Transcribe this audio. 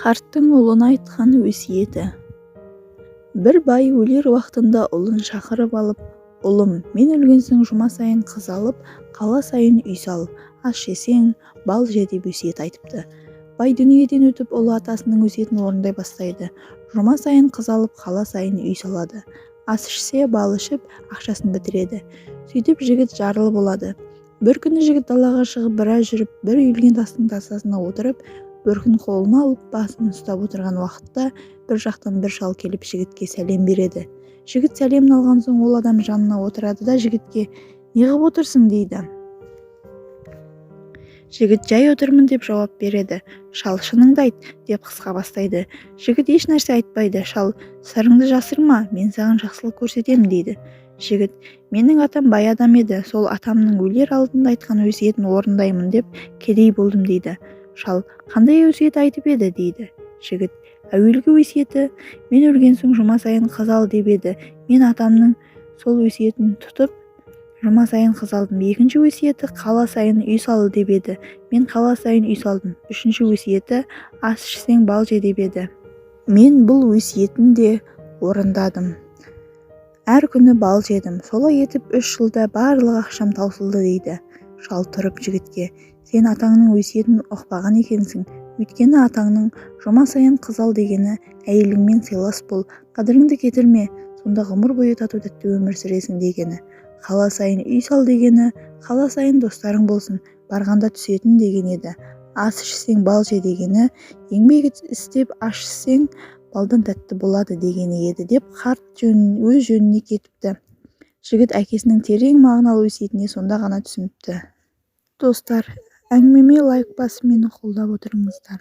Қарттың ұлына айтқан өсиеті. Бір бай өлер уақытында ұлын шақырып алып, «Ұлым, мен өлген соң жұма сайын қыз алып, қала сайын үй сал, ас жесең, бал же» деп өсиет айтыпты. Бай дүниеден өтіп, ұлы атасының өсиетін орындай бастайды. Жұма сайын қыз алып, қала сайын үй салады. Ас ішсе, бал ішіп, ақшасын бітіреді. Сөйтіп жігіт жарлы болады. Бір күні жігіт далаға шығып біраз жүріп, бір үйілген тастың тасасына отырып, бір күн қолына алып басын ұстап отырған уақытта бір жақтан бір шал келіп жігітке сәлем береді. Жігіт сәлемін алған соң ол адам жанына отырады да жігітке «Неғып отырсың?» дейді. Жігіт «Жай отырмын» деп жауап береді. Шал «Шыныңды айт» деп қысқа бастайды. Жігіт еш нәрсе айтпайды. Шал «Сырыңды жасырма, мен саған жақсылық көрсетемін» дейді. Жігіт «Менің атам бай адам еді, сол атамның өлер алдында айтқан өсиетін орындаймын деп кедей болдым» дейді. Шал «Қандай өсиет айтып еді?» дейді. Жігіт «Әуелгі өсиеті мен өлген соң жұма сайын қыз ал деп еді. Мен атамның сол өсиетін тұтып, жұма сайын қыз алдым. Екінші өсиеті қала сайын үй сал деп еді. Мен қала сайын үй салдым. Үшінші өсиеті ас ішсең бал же деп еді. Мен бұл өсиетін де орындадым. Әр күні бал жедім. Солай етіп 3 жылда барлық ақшам таусылды дейді. Шал тұрып жігітке «Сен атаңның өсиетін ұқпаған екенсің. Өйткені атаңның жұма сайын қыз ал дегені әйеліңмен сыйлас бол, қадіріңді кетірме, сонда ғұмыр бойы тату-тәтті өмір сүресің дегені. Қала сайын үй сал дегені қала сайын достарың болсын, барғанда түсетін деген еді. Ас ішсең бал же дегені еңбек істеп аш ішсең балдан тәтті болады дегені еді» деп қарт өз жөніне кетіпті. Жігіт әкесінің терең мағыналы өсиетіне сонда ғана түсініпті. Достар, әңгімеме лайк басып мені қолдап отырыңыздар.